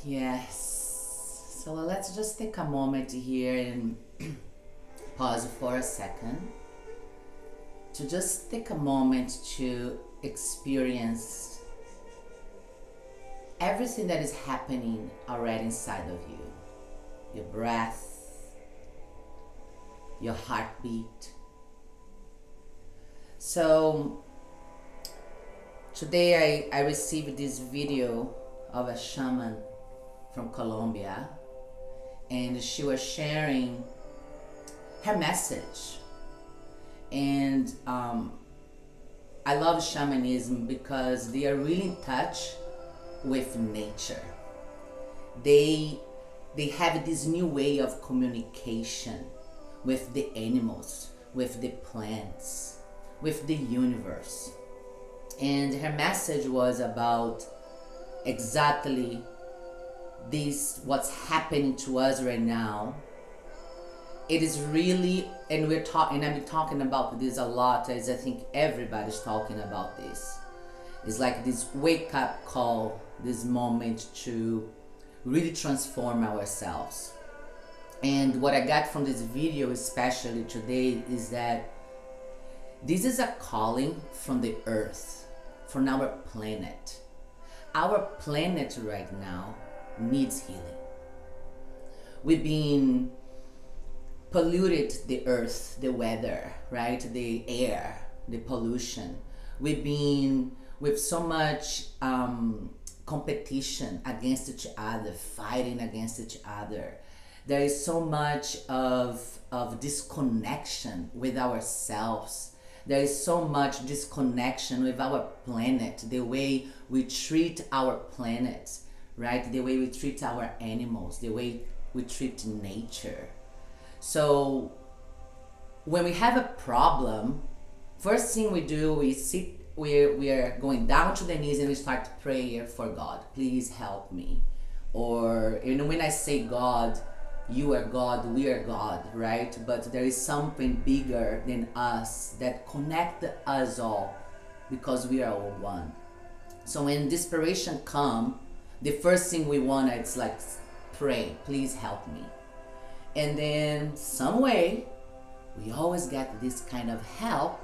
Yes. So let's just take a moment here and pause for a second to just take a moment to experience everything that is happening already inside of you. Your breath, your heartbeat. So today I received this video of a shaman from Colombia, and she was sharing her message. And I love shamanism because they are really in touch with nature. They have this new way of communication with the animals, with the plants, with the universe. And her message was about exactly this, what's happening to us right now. It is really, and I've been talking about this a lot, as I think everybody's talking about this. It's like this wake up call, this moment to really transform ourselves. And what I got from this video, especially today, is that this is a calling from the earth, from our planet. Our planet right now needs healing. We've been polluted, the earth, the weather, right? The air, the pollution. We've been with so much competition against each other, fighting against each other. There is so much of disconnection with ourselves. There is so much disconnection with our planet, the way we treat our planet, right? The way we treat our animals, the way we treat nature. So when we have a problem, first thing we do, we are going down to the knees and we start prayer for God. Please help me. Or, you know, when I say God, you are God, we are God, right? But there is something bigger than us that connect us all because we are all one. So when desperation comes, the first thing we want is like pray, please help me. And then some way, we always get this kind of help,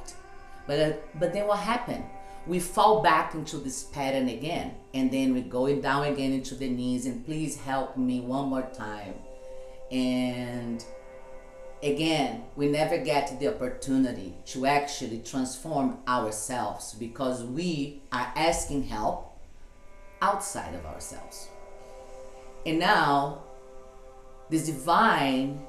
but then what happened? We fall back into this pattern again, and then we go down again into the knees and please help me one more time. And again, we never get the opportunity to actually transform ourselves because we are asking help outside of ourselves. And now, this divine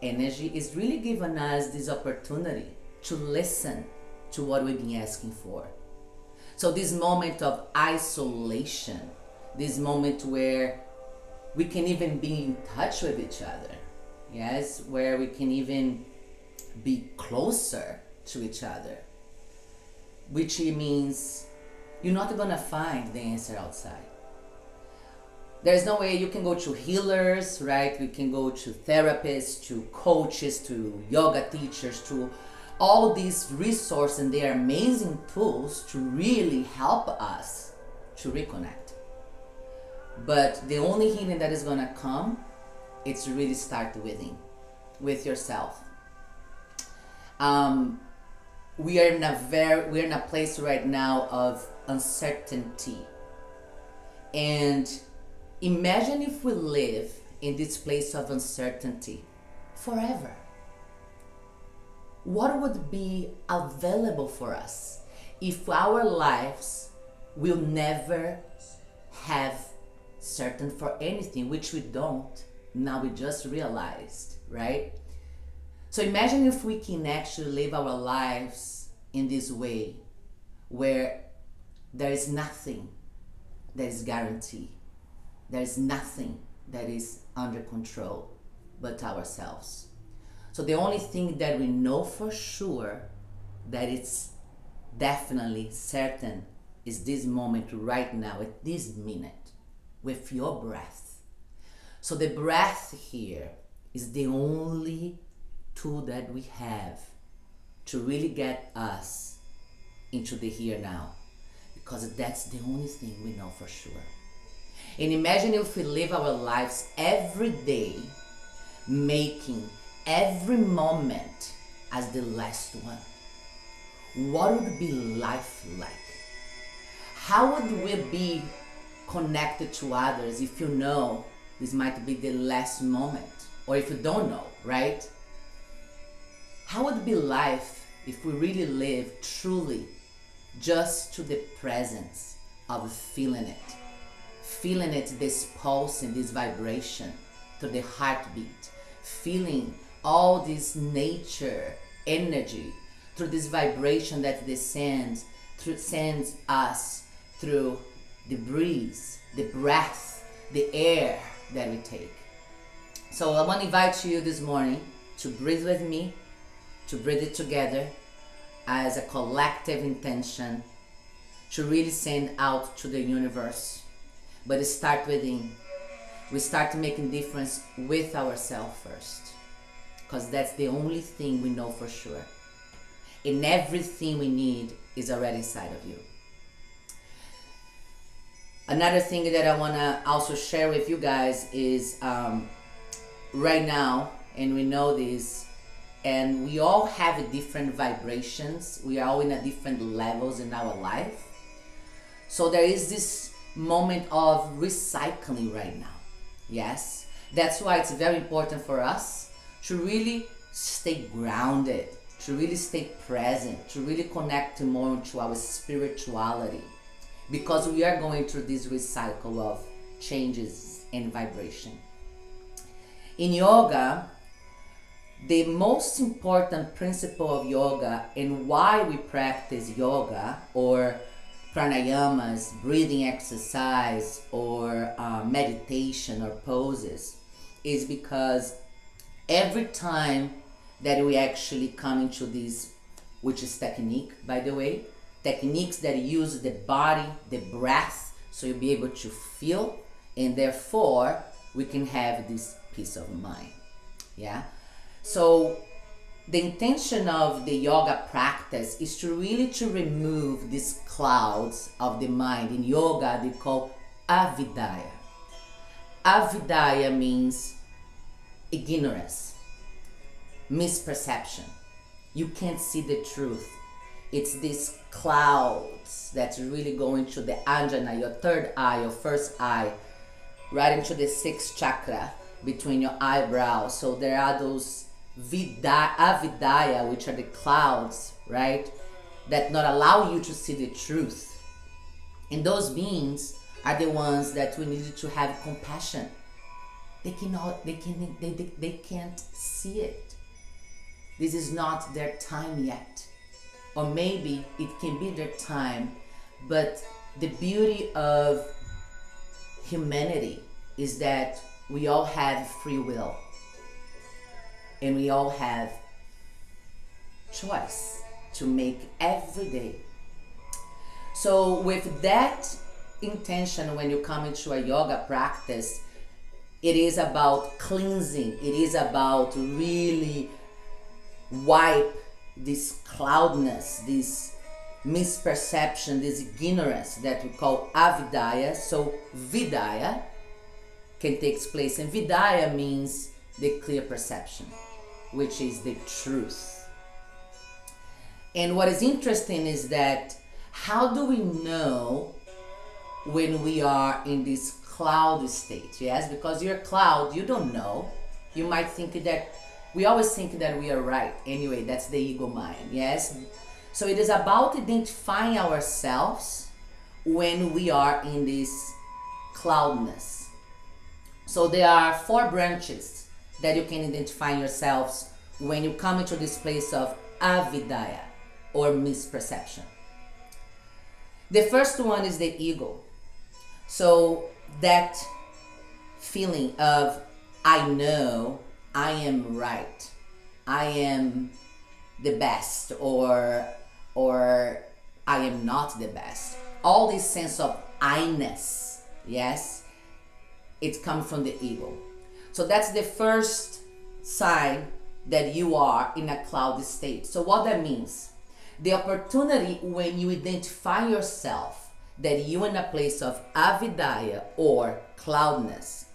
energy is really giving us this opportunity to listen to what we've been asking for. So this moment of isolation, this moment where we can even be in touch with each other, yes, where we can even be closer to each other, which means you're not gonna find the answer outside. There's no way you can go to healers, right? We can go to therapists, to coaches, to yoga teachers, to all these resources, and they are amazing tools to really help us to reconnect. But the only healing that is gonna come, it's really start within, with yourself. We're in a place right now of uncertainty. And imagine if we live in this place of uncertainty forever. What would be available for us if our lives will never have certain for anything, which we don't, now we just realized, right? So imagine if we can actually live our lives in this way where there is nothing that is guaranteed. There is nothing that is under control but ourselves. So the only thing that we know for sure that it's definitely certain is this moment right now, at this minute, with your breath. So the breath here is the only tool that we have to really get us into the here now, because that's the only thing we know for sure. And imagine if we live our lives every day making every moment as the last one. What would be life like? How would we be connected to others if you know this might be the last moment? Or if you don't know, right? How would be life if we really live truly just to the presence of feeling it? Feeling it, this pulse and this vibration to the heartbeat. Feeling all this nature energy through this vibration that descends us through the breeze, the breath, the air that we take. So I want to invite you this morning to breathe with me, to breathe it together as a collective intention to really send out to the universe. But it starts within. We start making difference with ourselves first, because that's the only thing we know for sure. And everything we need is already inside of you. Another thing that I want to also share with you guys is right now, and we know this, and we all have different vibrations. We are all in a different levels in our life. So there is this moment of recycling right now. Yes, that's why it's very important for us to really stay grounded, to really stay present, to really connect more to our spirituality, because we are going through this recycle of changes and vibration. In yoga, the most important principle of yoga and why we practice yoga or pranayamas, breathing exercise, or meditation or poses is because every time that we actually come into this, which is technique, by the way, techniques that use the body, the breath, so you'll be able to feel, and therefore we can have this peace of mind. Yeah. So the intention of the yoga practice is to really to remove these clouds of the mind. In yoga they call avidaya. Avidaya means ignorance, misperception. You can't see the truth. It's these clouds that's really going to the anjana, your third eye, your first eye, right into the sixth chakra between your eyebrows. So there are those avidaya, which are the clouds, right, that not allow you to see the truth. And those beings are the ones that we need to have compassion. They can't see it. This is not their time yet. Or maybe it can be their time, but the beauty of humanity is that we all have free will. And we all have choice to make every day. So with that intention, when you come into a yoga practice, it is about cleansing. It is about really wipe this cloudness, this misperception, this ignorance that we call avidaya. So vidaya can take place, and vidaya means the clear perception, which is the truth. And what is interesting is that how do we know when we are in this cloud state? Yes, because you're a cloud, you don't know. You might think that, we always think that we are right. Anyway, that's the ego mind, yes? So it is about identifying ourselves when we are in this cloudness. So there are 4 branches that you can identify yourselves when you come into this place of avidaya or misperception. The first one is the ego. So that feeling of I know, I am right, I am the best, or I am not the best. All this sense of I-ness, yes, it comes from the ego. So that's the first sign that you are in a cloudy state. So what that means, the opportunity when you identify yourself that you in a place of avidaya or cloudness,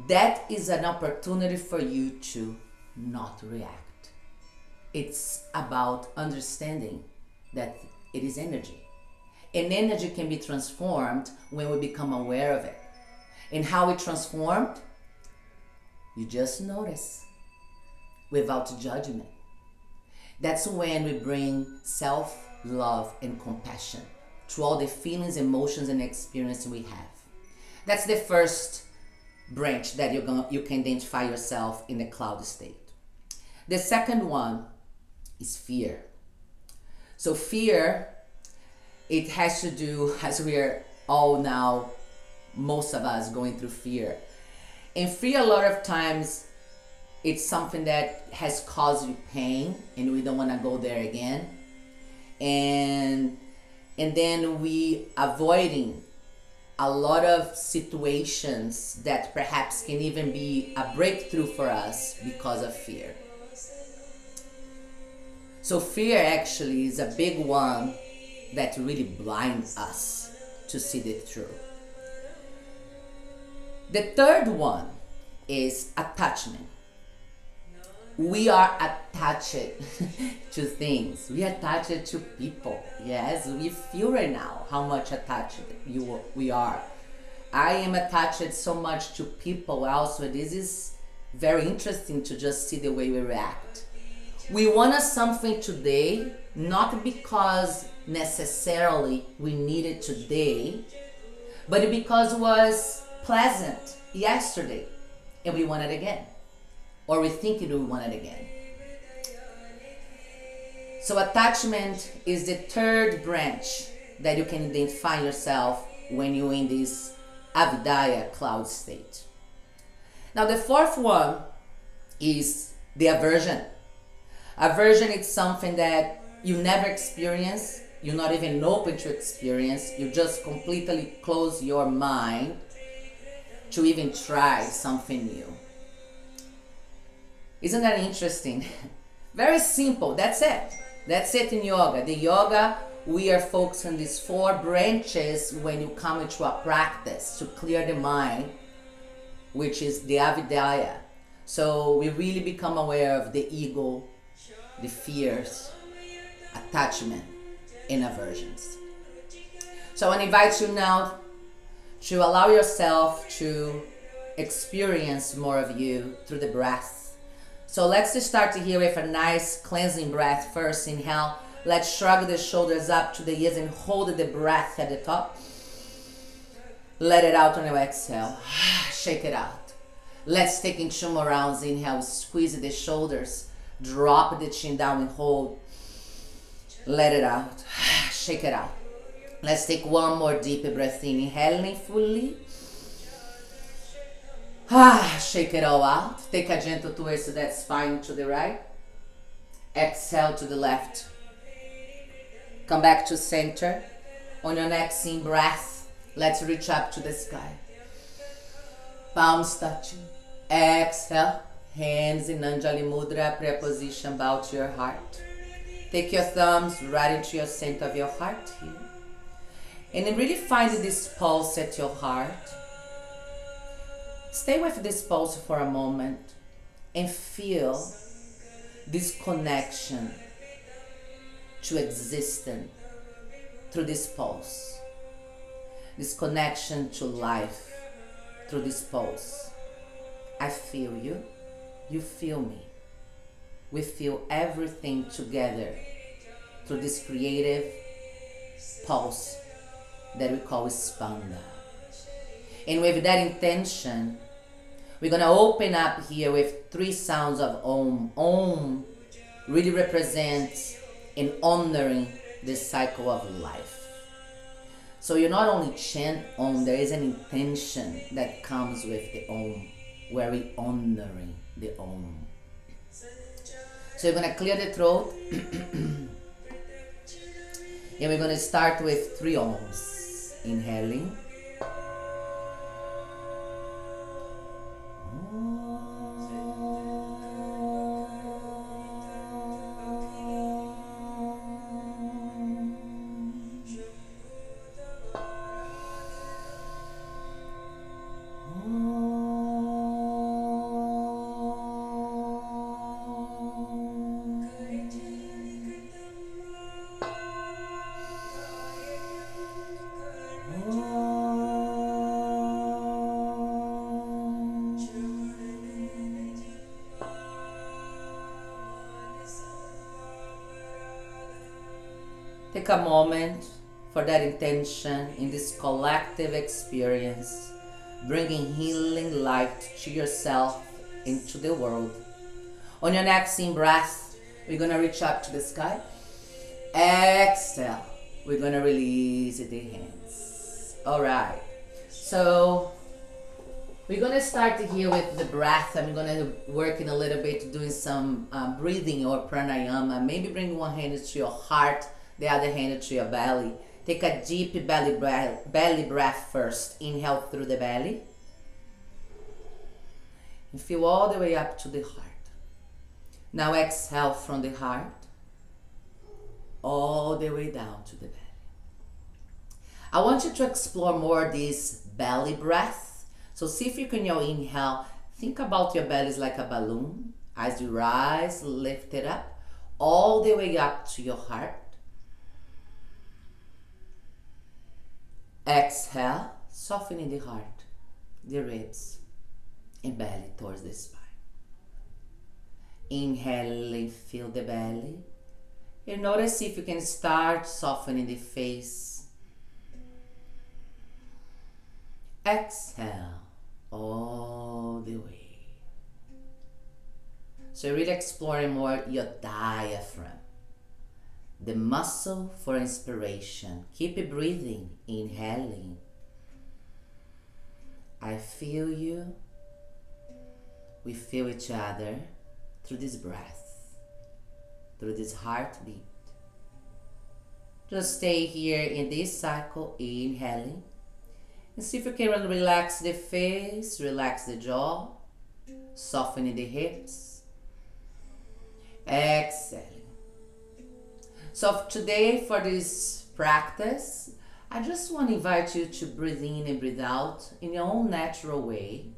that is an opportunity for you to not react. It's about understanding that it is energy. And energy can be transformed when we become aware of it. And how it transformed? You just notice without judgment. That's when we bring self-love and compassion to all the feelings, emotions, and experiences we have. That's the first branch that you can identify yourself in the cloud state. The second one is fear. So fear, it has to do, as we're all now, most of us going through fear. And fear, a lot of times, it's something that has caused you pain and we don't want to go there again. And then we avoiding a lot of situations that perhaps can even be a breakthrough for us because of fear. So fear actually is a big one that really blinds us to see the truth. The third one is attachment. We are attached to things. We are attached to people. Yes, we feel right now how much attached we are. I am attached so much to people also. This is very interesting to just see the way we react. We want something today, not because necessarily we need it today, but because it was pleasant yesterday and we want it again. Or we think we want it again. So attachment is the third branch that you can identify yourself when you're in this avidaya cloud state. Now the fourth one is the aversion. Aversion is something that you never experience, you're not even open to experience, you just completely close your mind to even try something new. Isn't that interesting? Very simple, that's it. That's it in yoga. The yoga, we are focused on these four branches when you come into a practice to clear the mind, which is the avidaya. So we really become aware of the ego, the fears, attachment, and aversions. So I invite you now to allow yourself to experience more of you through the breath. So let's just start here with a nice cleansing breath. First, inhale. Let's shrug the shoulders up to the ears and hold the breath at the top. Let it out on your exhale. Shake it out. Let's take in 2 more rounds. Inhale, squeeze the shoulders. Drop the chin down and hold. Let it out. Shake it out. Let's take 1 more deep breath in. Inhaling fully. Shake it all out. Take a gentle twist to that spine to the right. Exhale to the left. Come back to center. On your next in breath, let's reach up to the sky. Palms touching. Exhale. Hands in Anjali Mudra, prayer position, bow to your heart. Take your thumbs right into your center of your heart here. And then really find this pulse at your heart. Stay with this pulse for a moment and feel this connection to existence through this pulse. This connection to life through this pulse. I feel you. You feel me. We feel everything together through this creative pulse that we call spanda. And with that intention, we're going to open up here with 3 sounds of Om. Om really represents and honoring the cycle of life. So you not only chant Om, there is an intention that comes with the Om, where we honoring the Om. So you're going to clear the throat. And we're going to start with 3 Oms. Inhaling. Take a moment for that intention in this collective experience, bringing healing light to yourself, into the world. On your next in-breath, we're going to reach up to the sky. Exhale. We're going to release the hands. All right. So we're going to start here with the breath. I'm going to work in a little bit doing some breathing or pranayama. Maybe bring one hand to your heart, the other hand to your belly. Take a deep belly breath first. Inhale through the belly. And feel all the way up to the heart. Now exhale from the heart all the way down to the belly. I want you to explore more this belly breath. So see if you can, your inhale, think about your belly as like a balloon. As you rise, lift it up all the way up to your heart. Exhale, softening the heart, the ribs, and belly towards the spine. Inhaling, feel the belly. And notice if you can start softening the face. Exhale, all the way. So really exploring more your diaphragm. The muscle for inspiration. Keep it breathing, inhaling. I feel you. We feel each other through this breath, through this heartbeat. Just stay here in this cycle, inhaling. And see if you can relax the face, relax the jaw, softening the hips. Exhaling. So today, for this practice, I just want to invite you to breathe in and breathe out in your own natural way,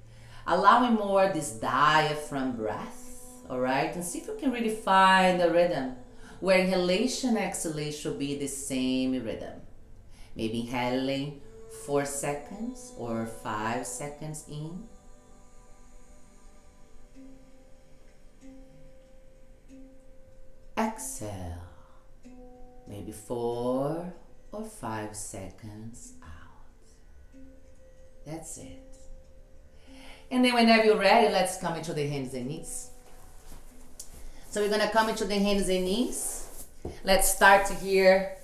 allowing more this diaphragm breath, all right? And see if you can really find a rhythm where inhalation and exhalation will be the same rhythm. Maybe inhaling 4 seconds or 5 seconds in. Exhale. Maybe 4 or 5 seconds out. That's it. And then whenever you're ready, let's come into the hands and knees. So we're gonna come into the hands and knees. Let's start here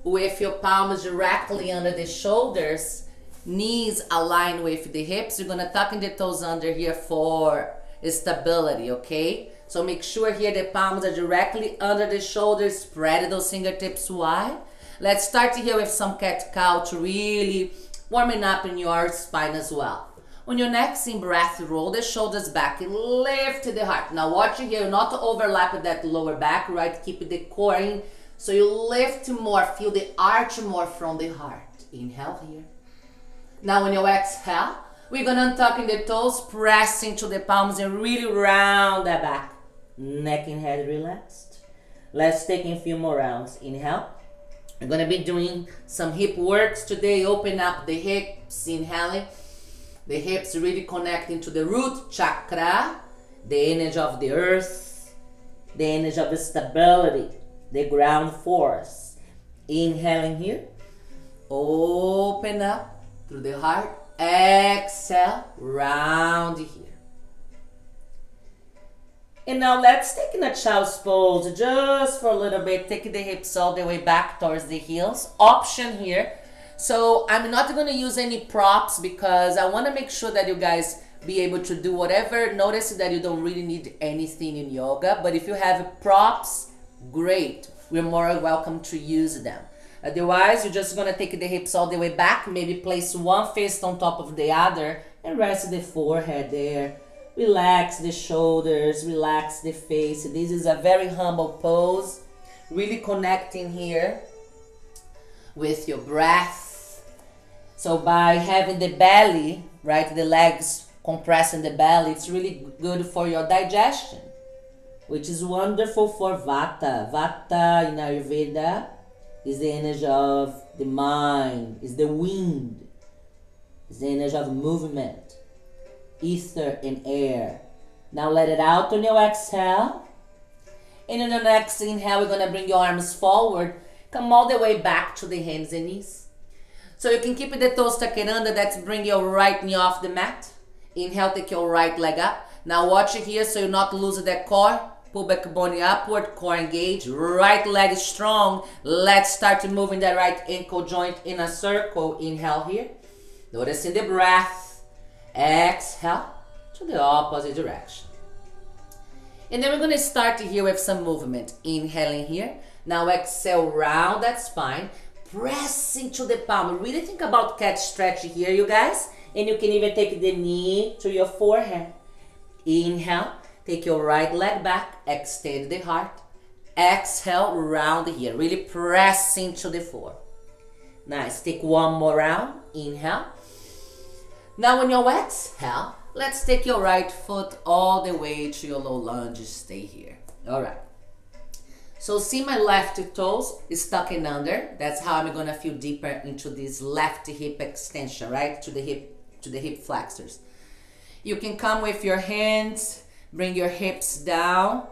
with your palms directly under the shoulders, knees aligned with the hips. You're gonna tuck in the toes under here for stability, okay? So make sure here the palms are directly under the shoulders, spread those fingertips wide. Let's start here with some cat-cow to really warming up in your spine as well. On your next in-breath, roll the shoulders back and lift the heart. Now watch here, not to overlap that lower back, right? Keep the core in. So you lift more, feel the arch more from the heart. Inhale here. Now when you exhale, we're gonna untuck in the toes, press into the palms and really round that back. Neck and head relaxed. Let's take in a few more rounds. Inhale. We're gonna be doing some hip works today. Open up the hips, inhaling. The hips really connecting to the root chakra, the energy of the earth, the energy of the stability, the ground force. Inhaling here. Open up through the heart. Exhale, round here. And now let's take in a child's pose just for a little bit. Take the hips all the way back towards the heels. Option here. So I'm not going to use any props because I want to make sure that you guys be able to do whatever. Notice that you don't really need anything in yoga. But if you have props, great. We're more welcome to use them. Otherwise, you're just going to take the hips all the way back. Maybe place one fist on top of the other and rest the forehead there. Relax the shoulders, relax the face. This is a very humble pose. Really connecting here with your breath. So by having the belly, right, the legs compressing the belly, it's really good for your digestion, which is wonderful for Vata. Vata in Ayurveda is the energy of the mind, is the wind, is the energy of movement. Ether and air. Now let it out on your exhale. And in the next inhale, we're going to bring your arms forward come all the way back to the hands and knees. So you can keep the toes tucked under. That's bring your right knee off the mat. Inhale, take your right leg up. Now watch it here so you not lose that core. Pull back body upward, core engage. Right leg is strong. Let's start to moving that right ankle joint in a circle. Inhale here. Noticing the breath. Exhale to the opposite direction. And then we're going to start here with some movement. Inhaling here. Now exhale, round that spine. Pressing to the palm. Really think about cat stretch here, you guys. And you can even take the knee to your forehead. Inhale. Take your right leg back. Extend the heart. Exhale, round here. Really pressing to the floor. Nice. Take one more round. Inhale. Now on your exhale, let's take your right foot all the way to your low lunge. Stay here. All right. So see my left toes is tucking under. That's how I'm gonna feel deeper into this left hip extension, right? To the hip flexors. You can come with your hands, bring your hips down.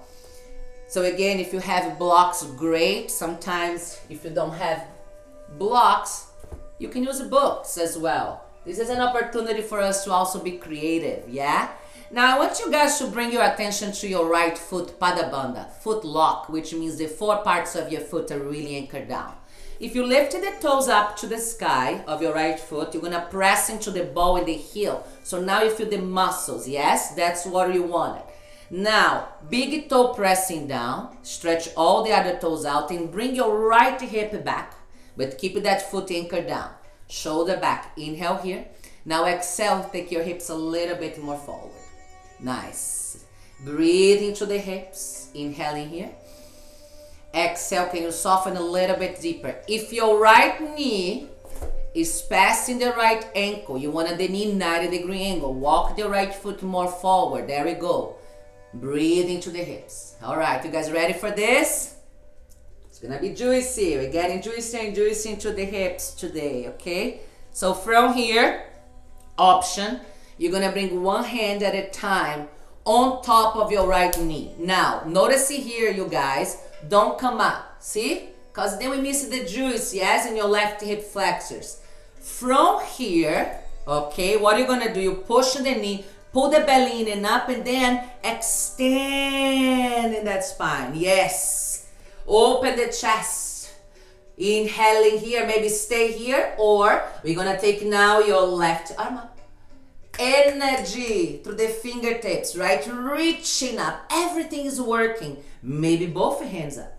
So again, if you have blocks, great. Sometimes if you don't have blocks, you can use books as well. This is an opportunity for us to also be creative, yeah? Now I want you guys to bring your attention to your right foot, Padabandha, foot lock, which means the four parts of your foot are really anchored down. If you lift the toes up to the sky of your right foot, you're gonna press into the ball and the heel. So now you feel the muscles, yes? That's what you wanted. Now, big toe pressing down, stretch all the other toes out and bring your right hip back, but keep that foot anchored down. Shoulder back, inhale here. Now exhale, take your hips a little bit more forward. Nice. Breathe into the hips, inhaling here. Exhale, can you soften a little bit deeper? If your right knee is passing the right ankle, you want the knee 90-degree angle. Walk the right foot more forward. There we go. Breathe into the hips. All right, you guys ready for this? It's gonna be juicy. We're getting juicy and juicy into the hips today, okay? So from here, option, you're gonna bring one hand at a time on top of your right knee. Now, notice here, you guys, don't come up, see? Because then we miss the juice, yes, in your left hip flexors. From here, okay, what you're gonna do, you push the knee, pull the belly in and up, and then extend in that spine. Yes. Open the chest. Inhaling here, maybe stay here, or we're gonna take now your left arm up. Energy through the fingertips, right? Reaching up. Everything is working. Maybe both hands up.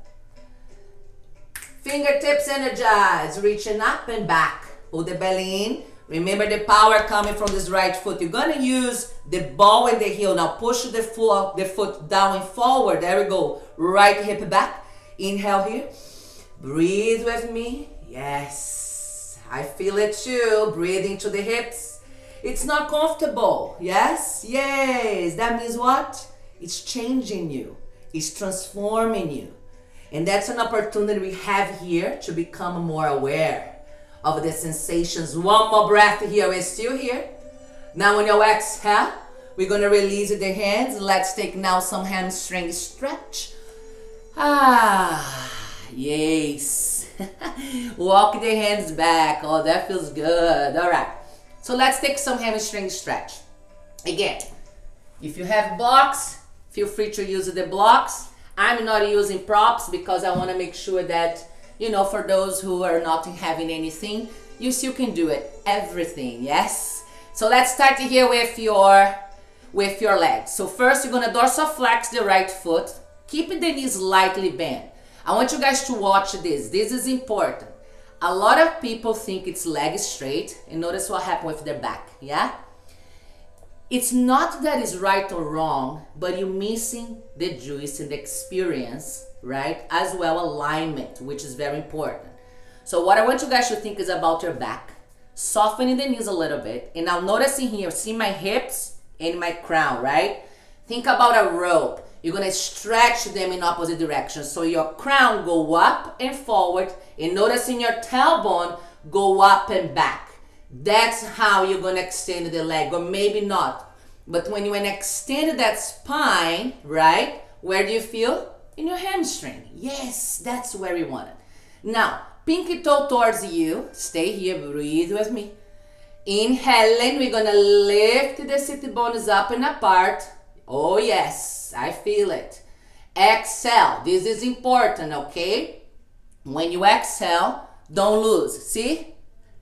Fingertips energized. Reaching up and back. Pull the belly in. Remember the power coming from this right foot. You're gonna use the ball and the heel. Now push the foot down and forward. There we go. Right hip back. Inhale here. Breathe with me. Yes. I feel it too. Breathe into the hips. It's not comfortable. Yes? Yes. That means what? It's changing you. It's transforming you. And that's an opportunity we have here to become more aware of the sensations. One more breath here. We're still here. Now on your exhale, we're going to release the hands. Let's take now some hamstring stretch. Yes. Walk the hands back. Oh, that feels good. All right. So let's take some hamstring stretch. Again, if you have blocks, feel free to use the blocks. I'm not using props because I want to make sure that, you know, for those who are not having anything, you still can do it. Everything, yes? So let's start here with your legs. So first you're going to dorsiflex the right foot. Keep the knees slightly bent. I want you guys to watch this. This is important. A lot of people think it's leg straight, and notice what happened with their back, yeah? It's not that it's right or wrong, but you're missing the juice and the experience, right? As well alignment, which is very important. So what I want you guys to think is about your back. Softening the knees a little bit. And now noticing here, see my hips and my crown, right? Think about a rope. You're going to stretch them in opposite directions. So your crown go up and forward. And noticing your tailbone go up and back. That's how you're going to extend the leg. Or maybe not. But when you extend that spine, right? Where do you feel? In your hamstring. Yes, that's where you want it. Now, pinky toe towards you. Stay here, breathe with me. Inhaling, we're gonna lift the sit bones up and apart. Oh yes, I feel it. Exhale, this is important, okay? When you exhale, don't lose, see?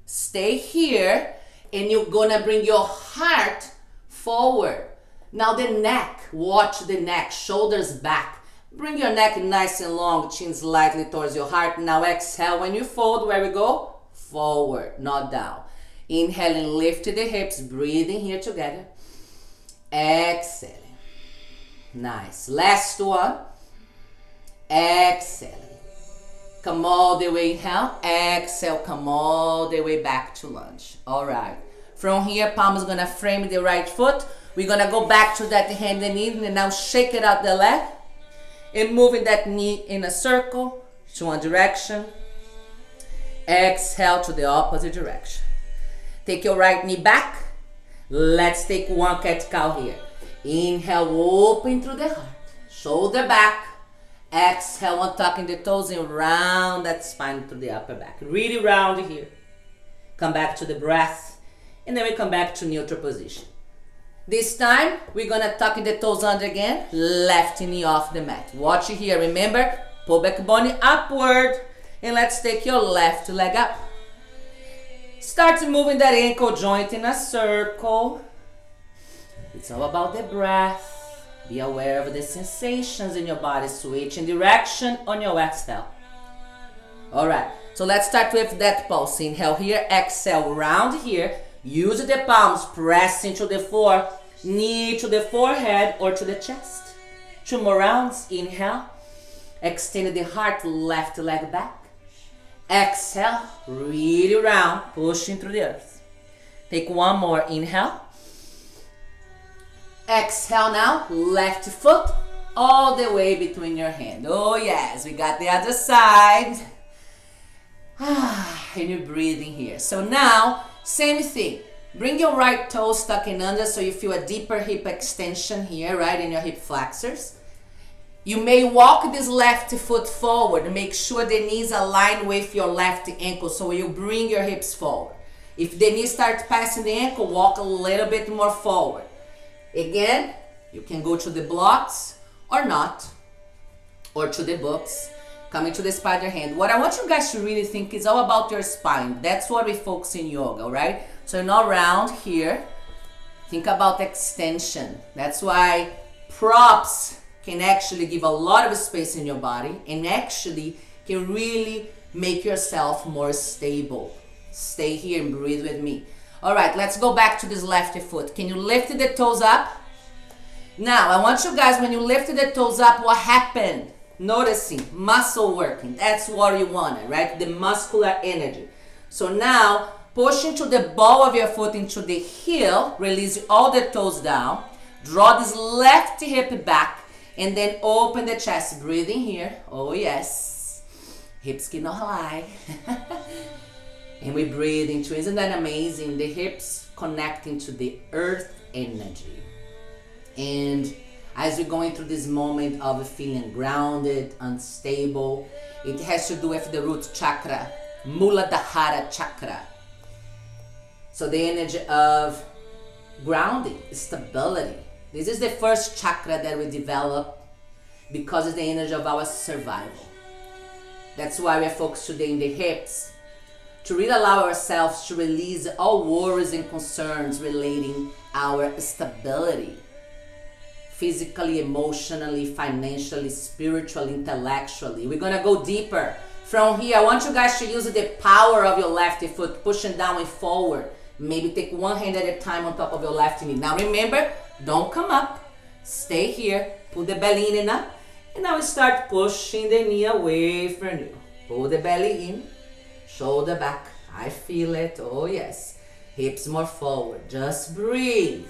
Stay here and you're gonna bring your heart forward. Now the neck, watch the neck, shoulders back. Bring your neck nice and long, chin slightly towards your heart. Now exhale, when you fold, where we go? Forward, not down. Inhaling, lift the hips, breathing here together. Exhaling. Nice. Last one. Exhaling. Come all the way, inhale. Exhale, come all the way back to lunge. All right. From here, palm is going to frame the right foot. We're going to go back to that hand and knee, and now shake it out the leg. And moving that knee in a circle to one direction. Exhale to the opposite direction. Take your right knee back. Let's take one cat-cow here. Inhale, open through the heart. Shoulder back. Exhale, untucking the toes and round that spine to the upper back. Really round here. Come back to the breath. And then we come back to neutral position. This time, we're going to tuck the toes under again. Left knee off the mat. Watch here. Remember, pull back body upward. And let's take your left leg up. Start moving that ankle joint in a circle. It's all about the breath. Be aware of the sensations in your body. Switch in direction on your exhale. All right. So let's start with that pulse. Inhale here. Exhale. Round here. Use the palms. Press into the floor. Knee to the forehead or to the chest. 2 more rounds. Inhale. Extend the heart. Left leg back. Exhale, really round, pushing through the earth. Take one more, inhale. Exhale now, left foot all the way between your hands. Oh yes, we got the other side. And you're breathing here. So now, same thing. Bring your right toe stuck in under so you feel a deeper hip extension here, right, in your hip flexors. You may walk this left foot forward. Make sure the knees align with your left ankle so you bring your hips forward. If the knee starts passing the ankle, walk a little bit more forward. Again, you can go to the blocks or not, or to the books. Coming to the spider hand. What I want you guys to really think is all about your spine. That's what we focus in yoga, right? So you're not round here. Think about extension. That's why props can actually give a lot of space in your body and actually can really make yourself more stable. Stay here and breathe with me. All right, let's go back to this left foot. Can you lift the toes up? Now, I want you guys, when you lift the toes up, what happened? Noticing, muscle working. That's what you wanted, right? The muscular energy. So now, push into the ball of your foot into the heel. Release all the toes down. Draw this left hip back. And then open the chest, breathing here. Oh yes. Hips cannot lie. And we breathe into, isn't that amazing? The hips connecting to the earth energy. And as we're going through this moment of feeling grounded, unstable, it has to do with the root chakra, Muladhara chakra. So the energy of grounding, stability. This is the first chakra that we develop because it's the energy of our survival. That's why we're focused today in the hips, to really allow ourselves to release all worries and concerns relating our stability, physically, emotionally, financially, spiritually, intellectually. We're gonna go deeper. From here, I want you guys to use the power of your left foot, pushing down and forward. Maybe take one hand at a time on top of your left knee. Now remember, don't come up. Stay here. Pull the belly in and up. And now start pushing the knee away from you. Pull the belly in. Shoulder back. I feel it. Oh yes. Hips more forward. Just breathe.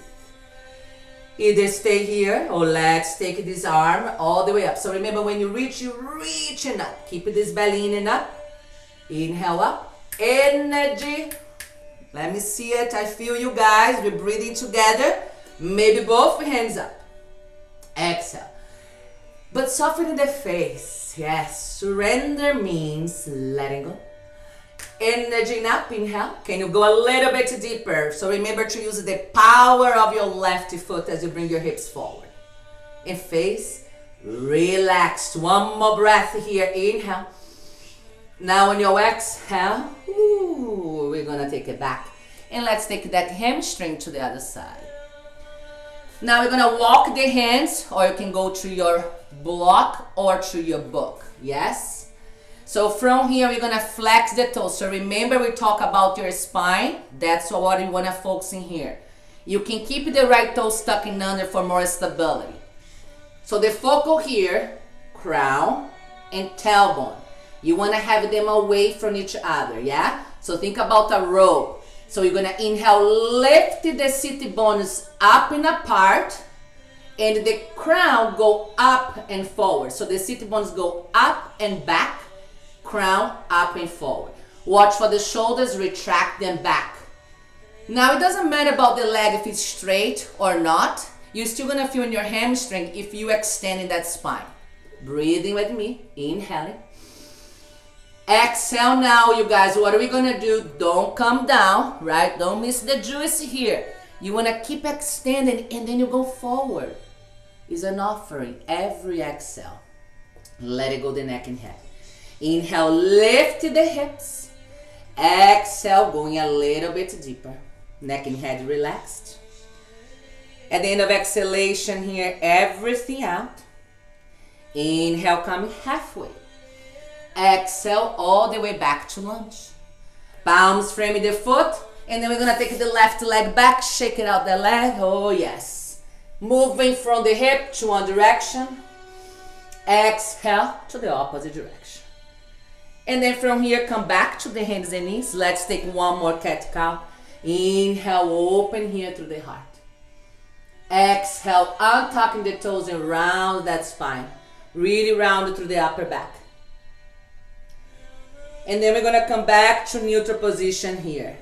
Either stay here or let's take this arm all the way up. So remember, when you reach, you reach and up. Keep this belly in and up. Inhale up. Energy. Let me see it. I feel you guys. We're breathing together. Maybe both hands up. Exhale. but softening the face. Yes, surrender means letting go. Energy up, inhale. Can you go a little bit deeper? So remember to use the power of your left foot as you bring your hips forward. And face relaxed. One more breath here. Inhale. Now on your exhale, we're gonna take it back. And let's take that hamstring to the other side. Now we're gonna walk the hands, or you can go to your block or to your book. Yes? So from here, we're gonna flex the toes. So remember, we talk about your spine. That's what we wanna focus in here. You can keep the right toe stuck in under for more stability. So the focal here, crown and tailbone. You wanna have them away from each other, yeah? So think about a rope. So you're gonna inhale, lift the sit bones up and apart, and the crown go up and forward. So the sit bones go up and back, crown up and forward. Watch for the shoulders, retract them back. Now it doesn't matter about the leg if it's straight or not. You're still gonna feel in your hamstring if you extend in that spine. Breathing with me, inhaling. Exhale now, you guys. What are we gonna do? Don't come down, right? Don't miss the juice here. You wanna keep extending and then you go forward. It's an offering every exhale. Let it go the neck and head. Inhale, lift the hips. Exhale, going a little bit deeper. Neck and head relaxed. At the end of exhalation here, everything out. Inhale, coming halfway. Exhale, all the way back to lunge. Palms framing the foot. And then we're going to take the left leg back, shake it out the leg. Oh, yes. Moving from the hip to one direction. Exhale to the opposite direction. And then from here, come back to the hands and knees. Let's take one more cat-cow. Inhale, open here through the heart. Exhale, untucking the toes and round that spine. Really round through the upper back. And then we're going to come back to neutral position here.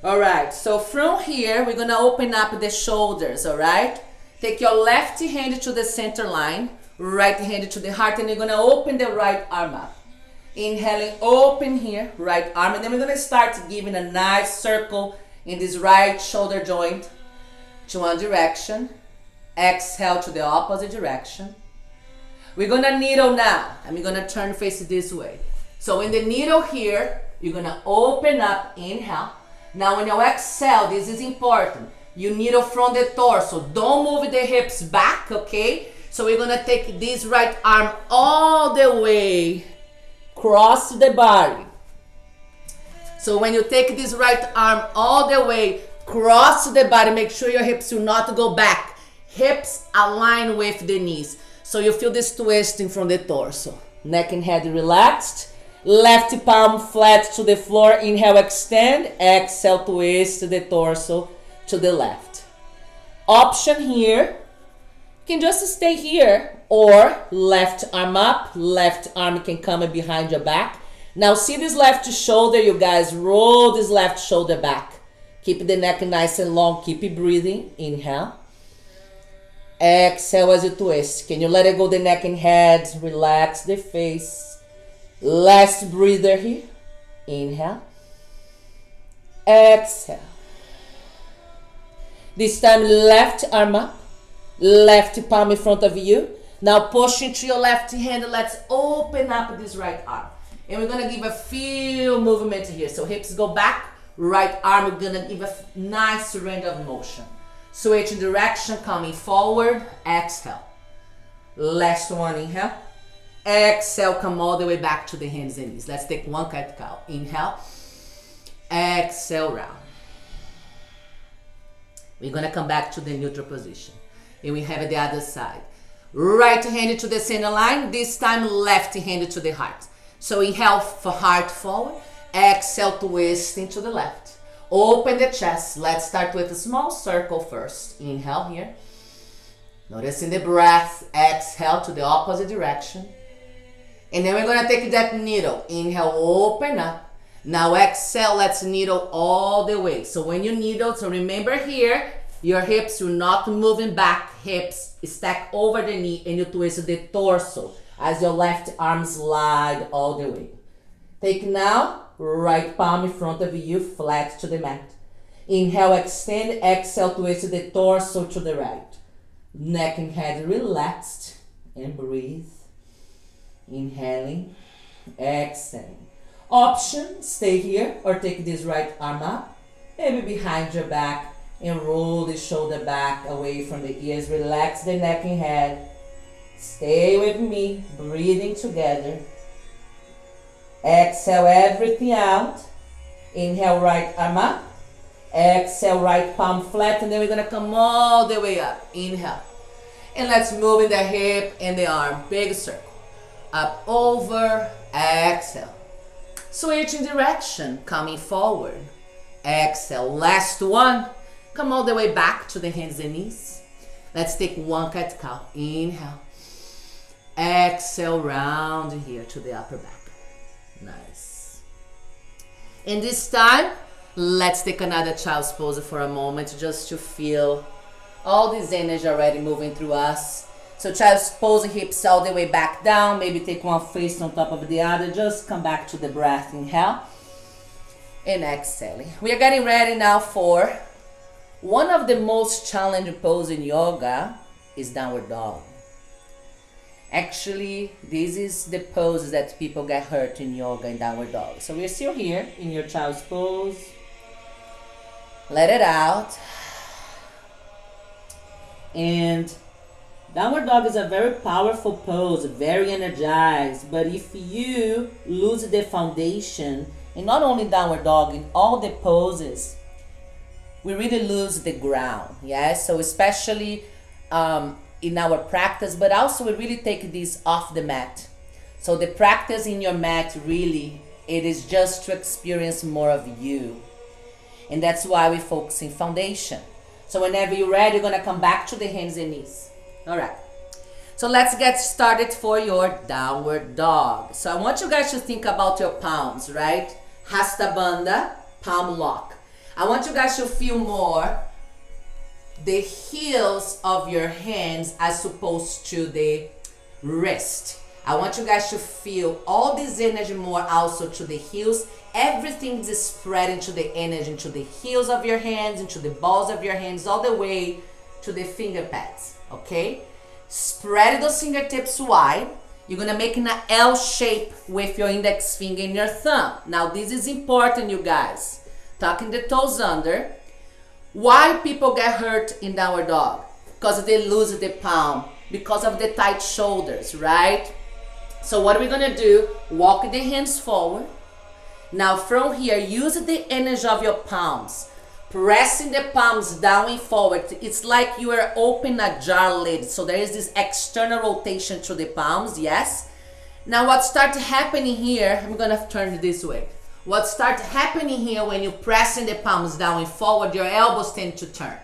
All right, so from here, we're going to open up the shoulders, all right? Take your left hand to the center line, right hand to the heart, and you're going to open the right arm up. Inhaling, open here, right arm, and then we're going to start giving a nice circle in this right shoulder joint to one direction. Exhale to the opposite direction. We're going to needle now, and we're going to turn face this way. So in the needle here, you're going to open up, inhale. Now when you exhale, this is important. You needle from the torso. Don't move the hips back, okay? So we're going to take this right arm all the way across the body. So when you take this right arm all the way across the body, make sure your hips will not go back. Hips align with the knees. So you feel this twisting from the torso. Neck and head relaxed. Left palm flat to the floor. Inhale, extend. Exhale, twist the torso to the left. Option here. You can just stay here, or left arm up. Left arm can come behind your back. Now see this left shoulder, you guys. Roll this left shoulder back. Keep the neck nice and long. Keep it breathing. Inhale. Exhale as you twist. Can you let it go the neck and head? Relax the face. Last breather here. Inhale. Exhale. This time left arm up. Left palm in front of you. Now push into your left hand. Let's open up this right arm. And we're going to give a few movement here. So hips go back. Right arm, we're going to give a nice range of motion. Switch direction, coming forward. Exhale. Last one, inhale. Exhale, come all the way back to the hands and knees. Let's take one cat-cow. Inhale. Exhale, round. We're going to come back to the neutral position. And we have the other side. Right hand to the center line. This time, left hand to the heart. So inhale for heart forward. Exhale, twist into the left. Open the chest. Let's start with a small circle first. Inhale here. Noticing the breath. Exhale to the opposite direction. And then we're going to take that needle. Inhale, open up. Now exhale, let's needle all the way. So when you needle, so remember here, Your hips, you're not moving back. Hips stack over the knee and you twist the torso as your left arm slide all the way. Take now, right palm in front of you, flat to the mat. Inhale, extend, exhale, twist the torso to the right. Neck and head relaxed and breathe. Inhaling, exhaling. Option, stay here or take this right arm up, maybe behind your back, and roll the shoulder back away from the ears. Relax the neck and head. Stay with me, breathing together. Exhale everything out. Inhale, right arm up. Exhale, right palm flat, and then we're gonna come all the way up. Inhale. And let's move in the hip and the arm. Big circle. Up, over, exhale. Switching direction, coming forward. Exhale, last one. Come all the way back to the hands and knees. Let's take one cat cow. Inhale. Exhale, round here to the upper back. Nice. And this time, let's take another child's pose for a moment just to feel all this energy already moving through us. So child's pose, hips all the way back down. Maybe take one face on top of the other. Just come back to the breath. Inhale. And exhaling. We are getting ready now for one of the most challenging poses in yoga is downward dog. Actually, this is the pose that people get hurt in yoga in downward dog. So we're still here in your child's pose. Let it out. And downward dog is a very powerful pose, very energized. But if you lose the foundation, and not only downward dog, in all the poses, we really lose the ground, yes? So especially in our practice, but also we really take this off the mat. So the practice in your mat really, it is just to experience more of you. And that's why we focus in foundation. So whenever you're ready, you're gonna come back to the hands and knees. All right. So let's get started for your downward dog. So I want you guys to think about your palms, right? Hasta Bandha, palm lock. I want you guys to feel more the heels of your hands as opposed to the wrist. I want you guys to feel all this energy more also to the heels. Everything is spreading to the energy, into the heels of your hands, into the balls of your hands, all the way to the finger pads, okay? Spread those fingertips wide. You're gonna make an L shape with your index finger and your thumb. Now this is important, you guys. Tucking the toes under. Why people get hurt in downward dog? Because they lose the palm, because of the tight shoulders, right? So what are we gonna do? Walk the hands forward. Now from here, use the energy of your palms. Pressing the palms down and forward. It's like you are opening a jar lid. So there is this external rotation to the palms, yes? Now what starts happening here, I'm gonna turn it this way. What starts happening here when you're pressing the palms down and forward, your elbows tend to turn.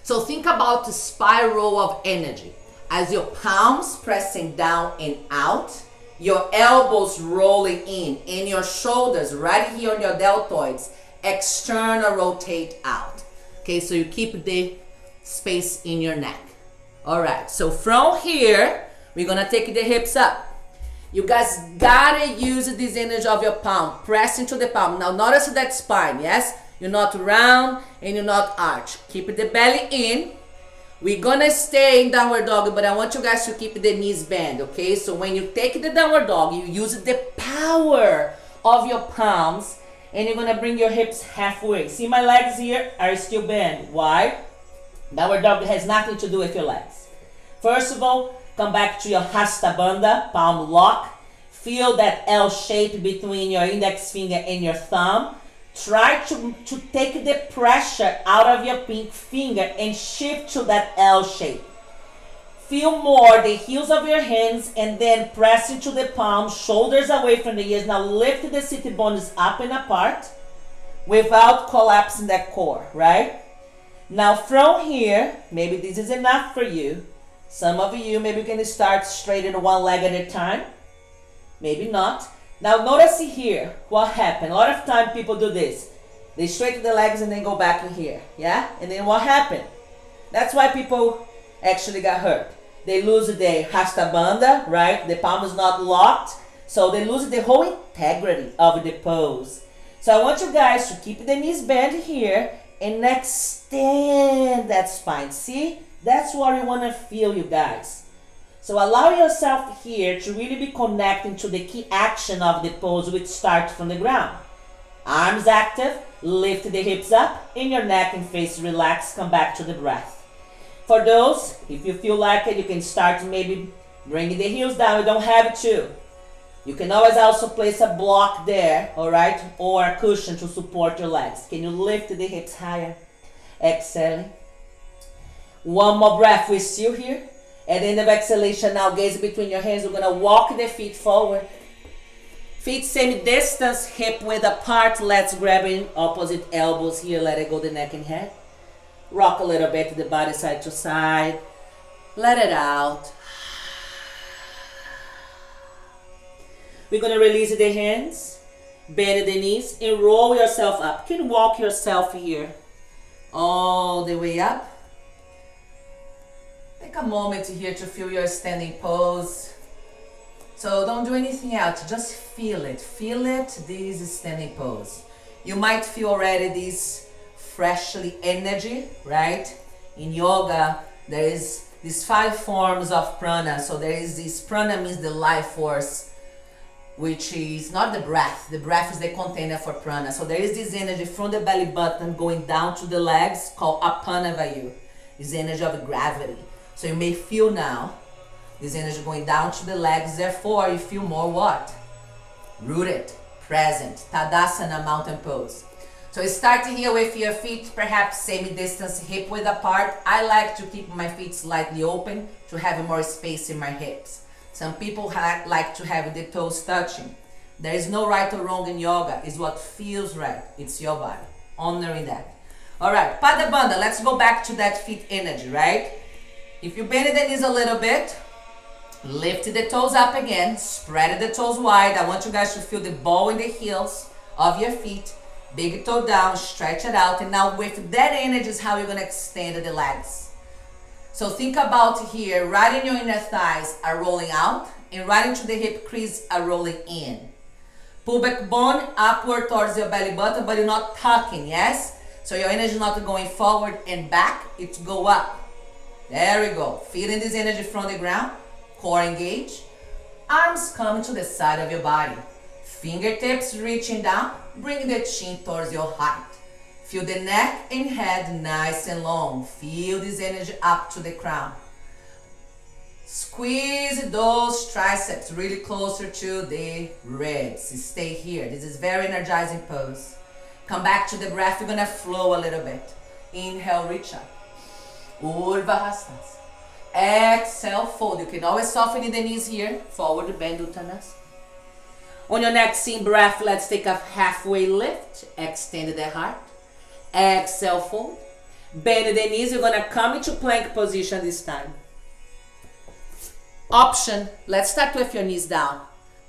So think about the spiral of energy. As your palms pressing down and out, your elbows rolling in, and your shoulders right here on your deltoids, external rotate out. Okay, so you keep the space in your neck. All right, so from here, we're gonna take the hips up. You guys gotta use this energy of your palm. Press into the palm. Now notice that spine, yes? You're not round and you're not arch. Keep the belly in. We're gonna stay in downward dog, but I want you guys to keep the knees bent, okay? So when you take the downward dog, you use the power of your palms and you're gonna bring your hips halfway. See my legs here are still bent. Why? Downward dog has nothing to do with your legs. First of all, come back to your Hasta Bandha, palm lock. Feel that L shape between your index finger and your thumb. Try to take the pressure out of your pinky finger and shift to that L shape. Feel more the heels of your hands and then press into the palms, shoulders away from the ears. Now lift the sit bones up and apart without collapsing that core, right? Now from here, maybe this is enough for you. Some of you maybe can start straight in one leg at a time. Maybe not. Now notice here what happened. A lot of time people do this. They straighten the legs and then go back in here. Yeah? And then what happened? That's why people actually got hurt. They lose the hasta banda, right? The palm is not locked, so they lose the whole integrity of the pose. So I want you guys to keep the knees bent here and extend that spine. See? That's what you want to feel, you guys. So allow yourself here to really be connecting to the key action of the pose, which starts from the ground. Arms active, lift the hips up, and your neck and face relax, come back to the breath. For those, if you feel like it, you can start maybe bringing the heels down. You don't have to. You can always also place a block there, all right? Or a cushion to support your legs. Can you lift the hips higher? Exhaling. One more breath. We're still here. At the end of exhalation, now gaze between your hands. We're going to walk the feet forward. Feet same distance, hip width apart. Let's grab in opposite elbows here. Let it go the neck and head. Rock a little bit the body side to side. Let it out. We're going to release the hands, bend the knees, and roll yourself up. You can walk yourself here all the way up. Take a moment here to feel your standing pose. So don't do anything else, just feel it. Feel it, this is standing pose. You might feel already this freshly energy, right? In yoga, there is these 5 forms of prana. So there is this prana means the life force, which is not the breath. The breath is the container for prana. So there is this energy from the belly button going down to the legs called apanavayu. This energy of gravity. So you may feel now this energy going down to the legs. Therefore, you feel more what? Rooted, present. Tadasana, mountain pose. So start here with your feet perhaps same distance, hip width apart. I like to keep my feet slightly open to have more space in my hips. Some people like to have the toes touching. There is no right or wrong in yoga. It's what feels right. It's your body. Honoring that. All right, Pada Bandha. Let's go back to that feet energy, right? If you bend the knees a little bit, lift the toes up again. Spread the toes wide. I want you guys to feel the ball in the heels of your feet. Big toe down, stretch it out. And now with that energy is how you're going to extend the legs. So think about here, right in your inner thighs are rolling out, and right into the hip crease are rolling in. Pubic bone upward towards your belly button, but you're not tucking, yes? So your energy is not going forward and back, it's go up. There we go. Feeling this energy from the ground, core engage. Arms coming to the side of your body. Fingertips reaching down, bring the chin towards your heart. Feel the neck and head nice and long. Feel this energy up to the crown. Squeeze those triceps really closer to the ribs. Stay here. This is very energizing pose. Come back to the breath. You're going to flow a little bit. Inhale, reach up. Urdhva Hastas. Exhale, fold. You can always soften the knees here. Forward bend Uttanasana. On your next in breath, let's take a halfway lift. Extend the heart. Exhale, fold. Bend the knees. You're going to come into plank position this time. Option. Let's start with your knees down.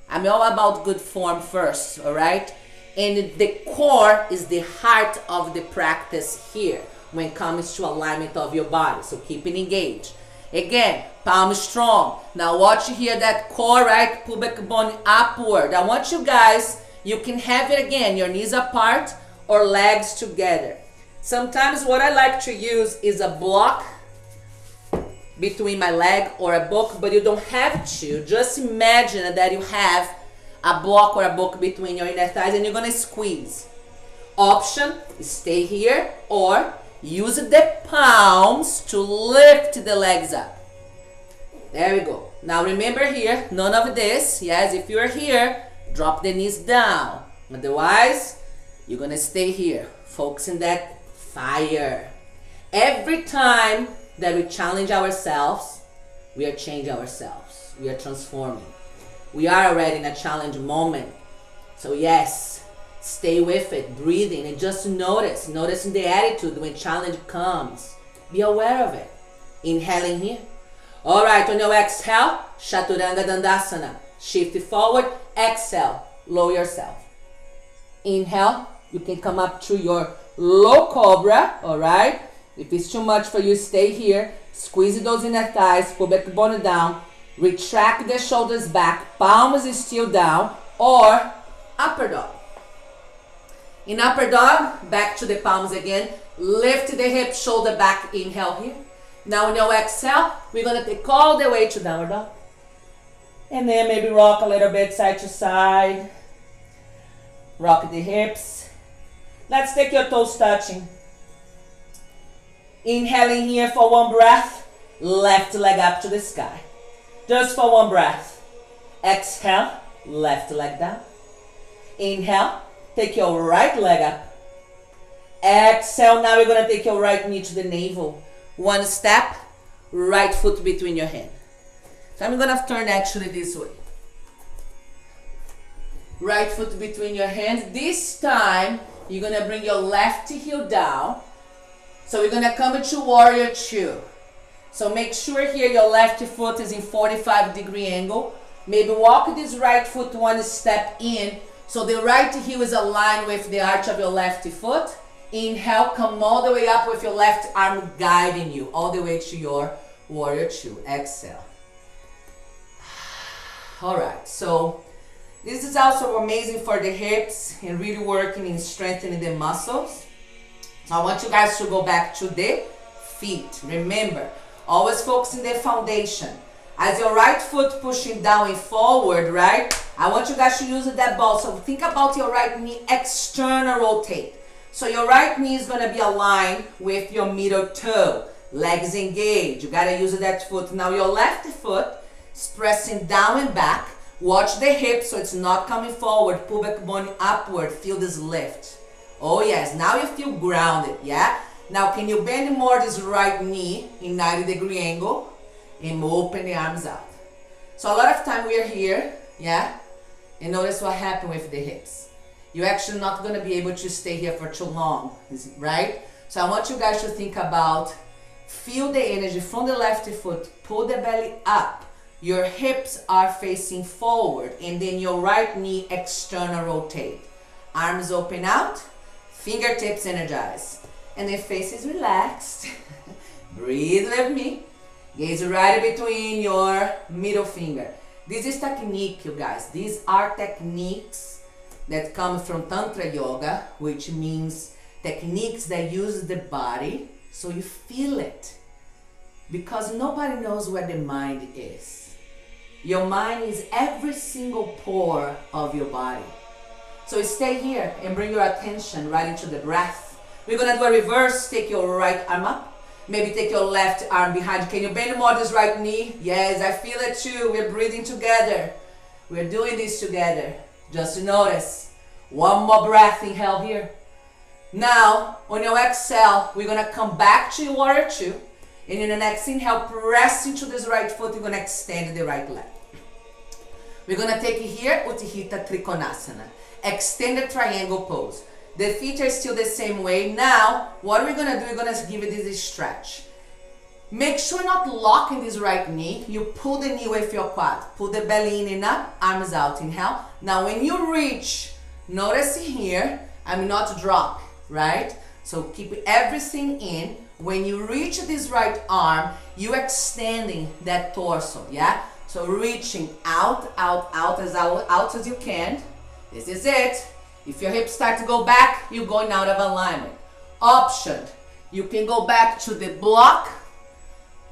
I'm all about good form first, all right? And the core is the heart of the practice here when it comes to alignment of your body. So keep it engaged. Again, palm strong. Now watch here that core, right? Pubic bone upward. I want you guys, you can have it again, your knees apart or legs together. Sometimes what I like to use is a block between my leg or a book, but you don't have to. Just imagine that you have a block or a book between your inner thighs and you're gonna squeeze. Option, stay here or use the palms to lift the legs up. There we go. Now remember here, none of this. Yes, if you're here, drop the knees down. Otherwise, you're gonna stay here. Focus on that fire. Every time that we challenge ourselves, we are changing ourselves. We are transforming. We are already in a challenge moment. So yes, stay with it, breathing, and just noticing the attitude when challenge comes. Be aware of it. Inhaling here. All right, on your exhale, Chaturanga Dandasana. Shift forward, exhale, lower yourself. Inhale, you can come up to your low Cobra, all right? If it's too much for you, stay here. Squeeze those inner thighs, pull back the bone down. Retract the shoulders back, palms is still down, or upper dog. In upper dog, back to the palms again. Lift the hip, shoulder back, inhale here. Now on your exhale, we're gonna take all the way to downward dog. And then maybe rock a little bit side to side. Rock the hips. Let's take your toes touching. Inhaling here for one breath. Left leg up to the sky. Just for one breath. Exhale, left leg down. Inhale, take your right leg up. Exhale, now we're going to take your right knee to the navel. One step, right foot between your hands. So I'm going to turn actually this way. Right foot between your hands. This time, you're going to bring your left heel down. So we're going to come to warrior two. So make sure here your left foot is in 45-degree angle. Maybe walk this right foot one step in. So the right heel is aligned with the arch of your left foot. Inhale, come all the way up with your left arm guiding you all the way to your warrior two. Exhale. All right, so this is also amazing for the hips and really working in strengthening the muscles. So I want you guys to go back to the feet. Remember, always focus on the foundation. As your right foot pushing down and forward, right? I want you guys to use that ball. So think about your right knee external rotate. So your right knee is going to be aligned with your middle toe. Legs engaged. You got to use that foot. Now your left foot is pressing down and back. Watch the hips so it's not coming forward. Pull back bone upward. Feel this lift. Oh yes, now you feel grounded, yeah? Now can you bend more this right knee in 90-degree angle and open the arms out. So a lot of time we're here, yeah? And notice what happened with the hips. You're actually not gonna be able to stay here for too long, right? So I want you guys to think about, feel the energy from the left foot, pull the belly up. Your hips are facing forward and then your right knee external rotate. Arms open out, fingertips energized. And the face is relaxed. Breathe with me. Gaze right between your middle finger. This is technique, you guys. These are techniques that come from Tantra Yoga, which means techniques that use the body so you feel it. Because nobody knows where the mind is. Your mind is every single pore of your body. So stay here and bring your attention right into the breath. We're gonna do a reverse. Take your right arm up. Maybe take your left arm behind you. Can you bend more this right knee? Yes, I feel it too. We're breathing together. We're doing this together. Just notice. One more breath. Inhale here. Now, on your exhale, we're gonna come back to warrior two. And in the next inhale, press into this right foot. You're gonna extend the right leg. We're gonna take it here, Utthita Trikonasana. Extended triangle pose. The feet are still the same way. Now, what we're gonna do, we're gonna give it this stretch. Make sure not locking this right knee. You pull the knee with your quad. Pull the belly in and up, arms out, inhale. Now when you reach, notice here, I'm not drop, right? So keep everything in. When you reach this right arm, you extending that torso, yeah? So reaching out, out, out as you can. This is it. If your hips start to go back, you're going out of alignment. Option, you can go back to the block.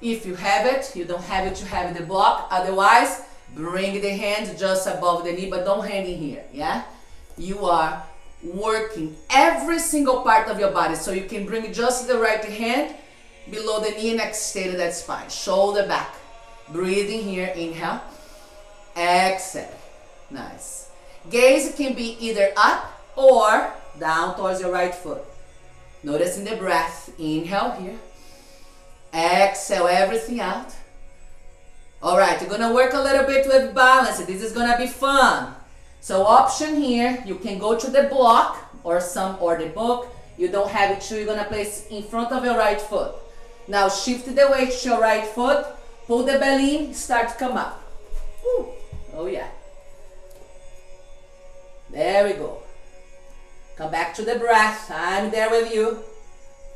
If you have it, you don't have it, you have the block. Otherwise, bring the hands just above the knee, but don't hang in here, yeah? You are working every single part of your body. So you can bring just the right hand below the knee and extend that spine. Shoulder back. Breathing here, inhale. Exhale. Nice. Gaze can be either up or down towards your right foot. Noticing the breath. Inhale here. Exhale everything out. All right, you're gonna work a little bit with balance. This is gonna be fun. So option here, you can go to the block or the book. You don't have it to, you're gonna place in front of your right foot. Now shift the weight to your right foot. Pull the belly in, start to come up. Woo. Oh yeah. There we go. Come back to the breath. I'm there with you.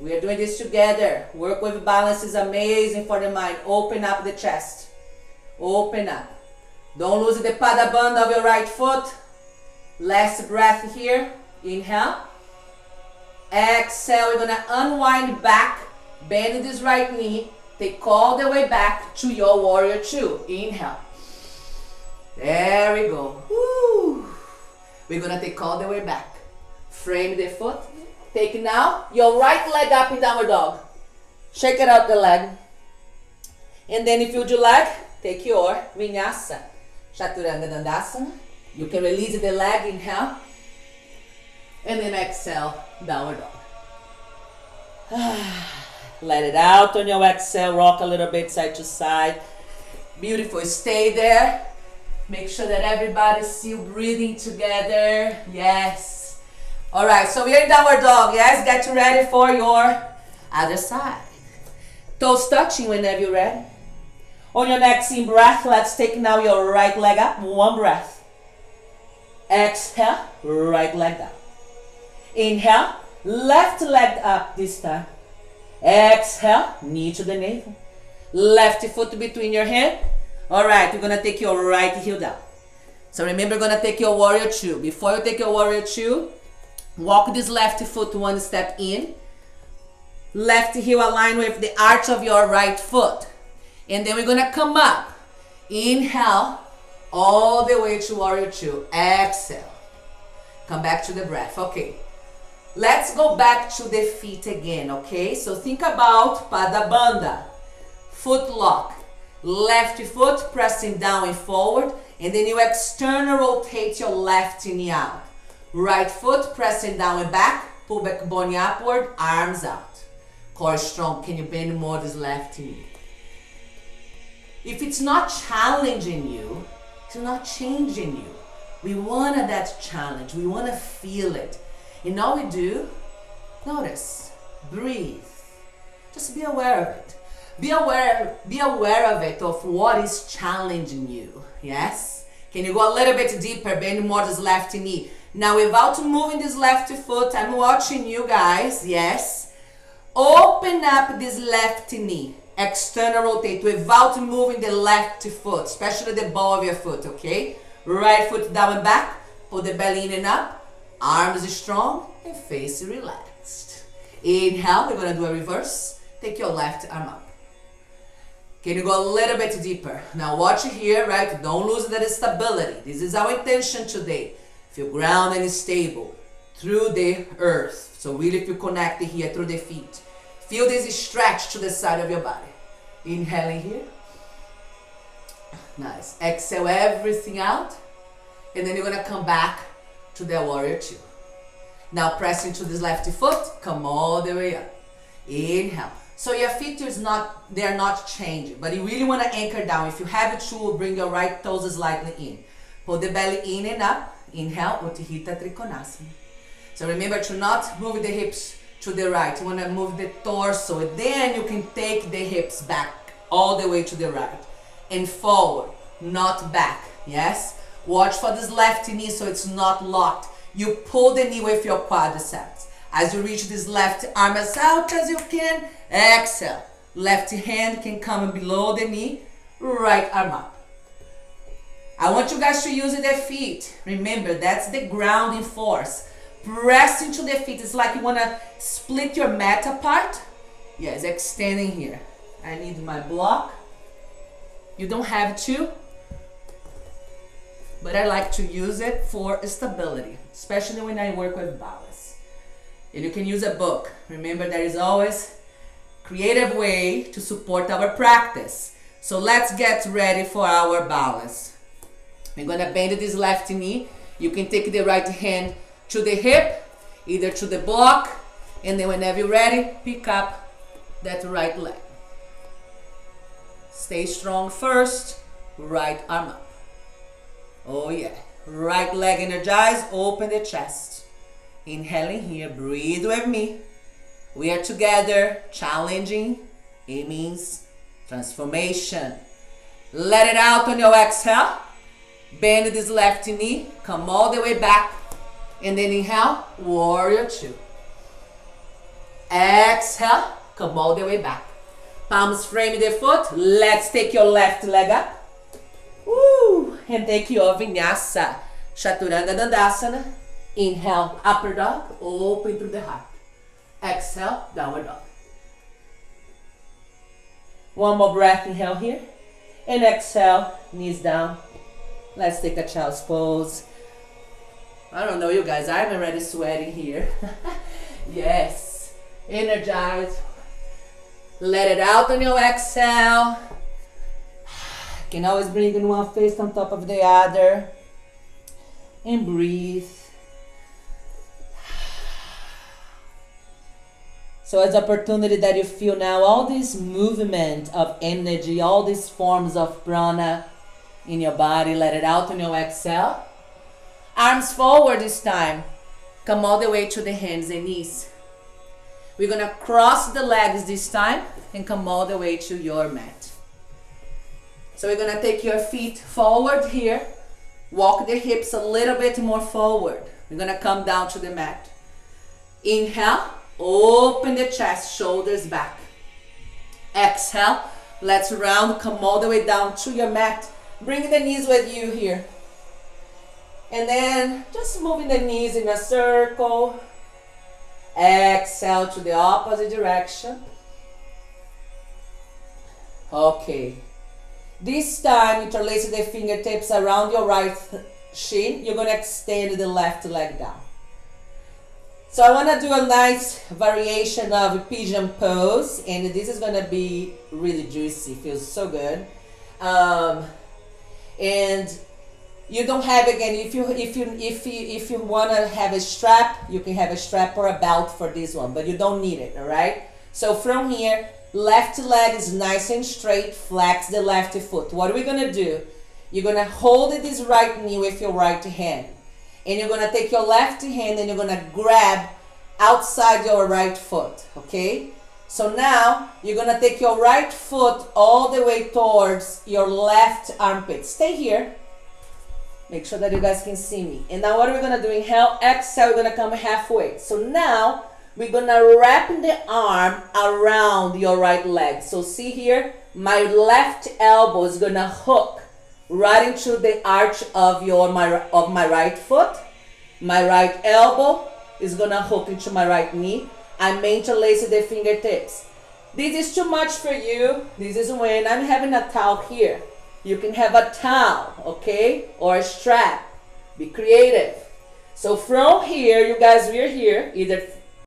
We are doing this together. Work with balance is amazing for the mind. Open up the chest. Open up. Don't lose the Tadasana of your right foot. Last breath here. Inhale. Exhale. We're going to unwind back. Bend this right knee. Take all the way back to your warrior two. Inhale. There we go. Woo. We're going to take all the way back. Frame the foot. Take now your right leg up in downward dog. Shake it out the leg. And then if you like, take your vinyasa. Chaturanga Dandasana. You can release the leg, inhale. And then exhale, downward dog. Let it out on your exhale. Rock a little bit side to side. Beautiful. Stay there. Make sure that everybody's still breathing together. Yes. All right, so we are in downward dog. Yes, get ready for your other side. Toes touching whenever you're ready. On your next in breath, let's take now your right leg up. One breath. Exhale, right leg down. Inhale, left leg up this time. Exhale, knee to the navel. Left foot between your hand. All right, you're going to take your right heel down. So remember, you're going to take your warrior two. Before you take your warrior two, walk this left foot one step in. Left heel align with the arch of your right foot. And then we're going to come up. Inhale, all the way to warrior two. Exhale. Come back to the breath. Okay. Let's go back to the feet again, okay? So think about Tadasana. Foot lock. Left foot pressing down and forward. And then you external rotate your left knee out. Right foot pressing down and back. Pull back bone upward. Arms out. Core strong. Can you bend more this left knee? If it's not challenging you, it's not changing you. We want that challenge. We want to feel it. And all we do, notice, breathe. Just be aware of it. Be aware of it, of what is challenging you. Yes? Can you go a little bit deeper, bend more this left knee? Now, without moving this left foot, I'm watching you guys. Yes? Open up this left knee. External rotate without moving the left foot, especially the ball of your foot, okay? Right foot down and back. Pull the belly in and up. Arms strong and face relaxed. Inhale, we're going to do a reverse. Take your left arm up. Can you go a little bit deeper? Now watch here, right? Don't lose that stability. This is our intention today. Feel grounded and stable through the earth. So really feel connected here through the feet. Feel this stretch to the side of your body. Inhaling here. Nice. Exhale everything out. And then you're going to come back to the warrior two. Now press into this left foot. Come all the way up. Inhale. So your feet they're not changing, but you really want to anchor down. If you have it to, bring your right toes slightly in. Pull the belly in and up. Inhale, Utthita Trikonasana. So remember to not move the hips to the right. You want to move the torso. Then you can take the hips back all the way to the right. And forward, not back. Yes? Watch for this left knee so it's not locked. You pull the knee with your quadriceps. As you reach this left arm as out as you can, exhale. Left hand can come below the knee, right arm up. I want you guys to use the feet. Remember, that's the grounding force. Press into the feet. It's like you want to split your mat apart. Yes, extending here. I need my block. You don't have to, but I like to use it for stability, especially when I work with balance. And you can use a book. Remember, there is always creative way to support our practice. So let's get ready for our balance. I'm gonna bend this left knee. You can take the right hand to the hip, either to the block, and then whenever you're ready, pick up that right leg. Stay strong first, right arm up. Oh yeah, right leg energized, open the chest. Inhaling here, breathe with me. We are together, challenging. It means transformation. Let it out on your exhale. Bend this left knee, come all the way back. And then inhale, warrior two. Exhale, come all the way back. Palms frame the foot. Let's take your left leg up. Woo! And take your Vinyasa Chaturanga Dandasana. Inhale, upper dog, open through the heart. Exhale, downward dog. One more breath, inhale here. And exhale, knees down. Let's take a child's pose. I don't know you guys, I'm already sweating here. Yes, energize. Let it out on your exhale. You can always bring in one face on top of the other. And breathe. So it's an opportunity that you feel now all this movement of energy, all these forms of prana in your body. Let it out on your exhale. Arms forward this time. Come all the way to the hands and knees. We're going to cross the legs this time and come all the way to your mat. So we're going to take your feet forward here. Walk the hips a little bit more forward. We're going to come down to the mat. Inhale. Open the chest, shoulders back. Exhale. Let's round, come all the way down to your mat. Bring the knees with you here. And then just moving the knees in a circle. Exhale to the opposite direction. Okay. This time, interlace the fingertips around your right shin. You're going to extend the left leg down. So I want to do a nice variation of Pigeon Pose, and this is going to be really juicy. Feels so good. And you don't have, again, if you want to have a strap, you can have a strap or a belt for this one, but you don't need it. All right. So from here, left leg is nice and straight. Flex the left foot. What are we going to do? You're going to hold this right knee with your right hand. And you're going to take your left hand and you're going to grab outside your right foot, okay? So now you're going to take your right foot all the way towards your left armpit. Stay here. Make sure that you guys can see me. And now what are we going to do? Inhale, exhale, we're going to come halfway. So now we're going to wrap the arm around your right leg. So see here, my left elbow is going to hook right into the arch of my right foot. My right elbow is gonna hook into my right knee. I'm interlacing the fingertips. This is too much for you. This is when I'm having a towel here. You can have a towel, okay? Or a strap. Be creative. So from here, you guys, we're here. Either